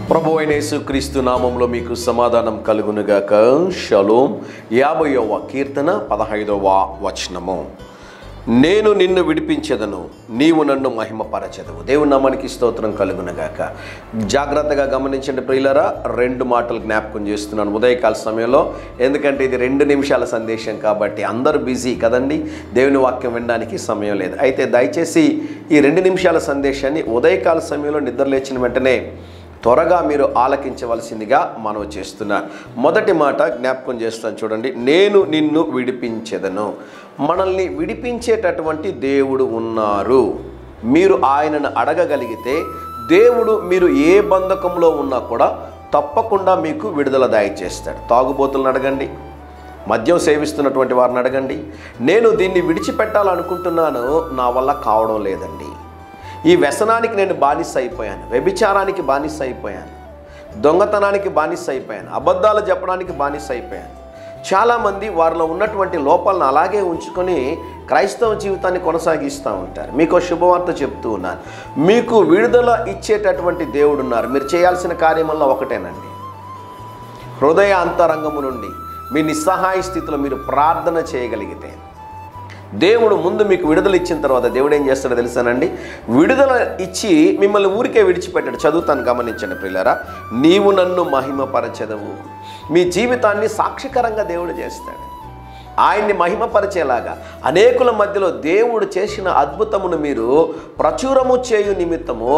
ప్రభువైన యేసుక్రీస్తు నామములో మీకు సమాధానం కలుగునుగాక. షలోం. 50వ కీర్తన 15వ వచనము. నేను నిన్ను విడిపించెదను, నీవు నన్ను మహిమపరచెదవు. దేవుని నామానికి స్తోత్రం కలుగునుగాక. జాగ్రత్తగా గమనించండి ప్రియులారా, 2 మాటలు జ్ఞాపకం చేస్తున్నాను ఉదయకాల సమయంలో. ఎందుకంటే ఇది 2 నిమిషాల సందేశం కాబట్టి అందరూ బిజీ కదండి, దేవుని వాక్యం వినడానికి సమయం లేదు. అయితే దయచేసి ఈ 2 నిమిషాల సందేశాన్ని ఉదయకాల సమయంలో నిద్రలేచిన వెంటనే త్వరగా మీరు ఆలకించవలసిందిగా మనవి చేస్తున్నాను. మొదటి మాట జ్ఞాపకం చేస్తాను చూడండి. నేను నిన్ను విడిపించెదను. మనల్ని విడిపించేటటువంటి దేవుడు ఉన్నారు. మీరు ఆయనను అడగగలిగితే దేవుడు మీరు ఏ బంధకంలో ఉన్నా కూడా తప్పకుండా మీకు విడుదల దయచేస్తాడు. తాగుబోతులను అడగండి, మద్యం సేవిస్తున్నటువంటి వారిని అడగండి. నేను దీన్ని విడిచిపెట్టాలనుకుంటున్నాను, నా వల్ల కావడం లేదండి. ఈ వ్యసనానికి నేను బానిస అయిపోయాను, వ్యభిచారానికి బానిస అయిపోయాను, దొంగతనానికి బానిస అయిపోయాను, అబద్ధాలు చెప్పడానికి బానిస అయిపోయాను. చాలామంది వారిలో ఉన్నటువంటి లోపాలను అలాగే ఉంచుకొని క్రైస్తవ జీవితాన్ని కొనసాగిస్తూ ఉంటారు. మీకు శుభవార్త చెప్తూ ఉన్నాను, మీకు విడుదల ఇచ్చేటటువంటి దేవుడు ఉన్నారు. మీరు చేయాల్సిన కార్యమల్లా ఒకటేనండి. హృదయ అంతరంగము నుండి మీ నిస్సహాయ స్థితిలో మీరు ప్రార్థన చేయగలిగితే దేవుడు ముందు మీకు విడుదల ఇచ్చిన తర్వాత దేవుడు ఏం చేస్తాడో తెలుసానండి? విడుదల ఇచ్చి మిమ్మల్ని ఊరికే విడిచిపెట్టాడు. చదువుతాను, గమనించండి ప్రియులారా. నీవు నన్ను మహిమపరచెదవు. మీ జీవితాన్ని సాక్షికరంగా దేవుడు చేస్తాడు. ఆయన్ని మహిమపరిచేలాగా అనేకుల మధ్యలో దేవుడు చేసిన అద్భుతమును మీరు ప్రచురము చేయు నిమిత్తము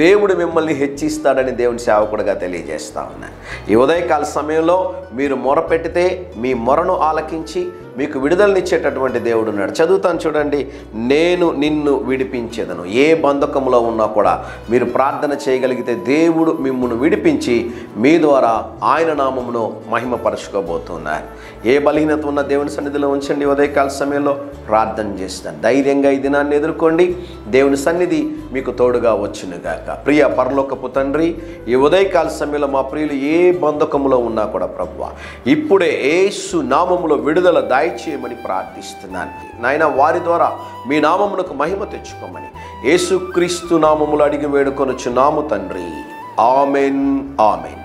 దేవుడు మిమ్మల్ని హెచ్చిస్తాడని దేవుని సేవకుడిగా తెలియజేస్తా ఉన్నాను. ఈ ఉదయకాల సమయంలో మీరు మొరపెట్టితే మీ మొరను ఆలకించి మీకు విడుదలనిచ్చేటటువంటి దేవుడు ఉన్నాడు. చదువుతాను చూడండి. నేను నిన్ను విడిపించెదను. ఏ బంధకంలో ఉన్నా కూడా మీరు ప్రార్థన చేయగలిగితే దేవుడు మిమ్మల్ని విడిపించి మీ ద్వారా ఆయన నామమును మహిమపరచుకోబోతున్నారు. ఏ బలహీనత ఉన్న దేవుని సన్నిధిలో ఉంచండి. ఉదయకాల సమయంలో ప్రార్థన చేస్తాను. ధైర్యంగా ఈ దినాన్ని ఎదుర్కోండి. దేవుని సన్నిధి మీకు తోడుగా వచ్చునుగాక. ప్రియ పరలోకపు తండ్రి, ఈ ఉదయకాల సమయంలో మా ప్రియులు ఏ బంధకములో ఉన్నా కూడా ప్రభువా, ఇప్పుడే యేసు నామములో విడుదల దయచేయమని ప్రార్థిస్తున్నాను. నాయన, వారి ద్వారా మీ నామమునకు మహిమ తెచ్చుకోమని యేసుక్రీస్తు నామములో అడిగి వేడుకొనుచున్నాము తండ్రి. Amen, amen.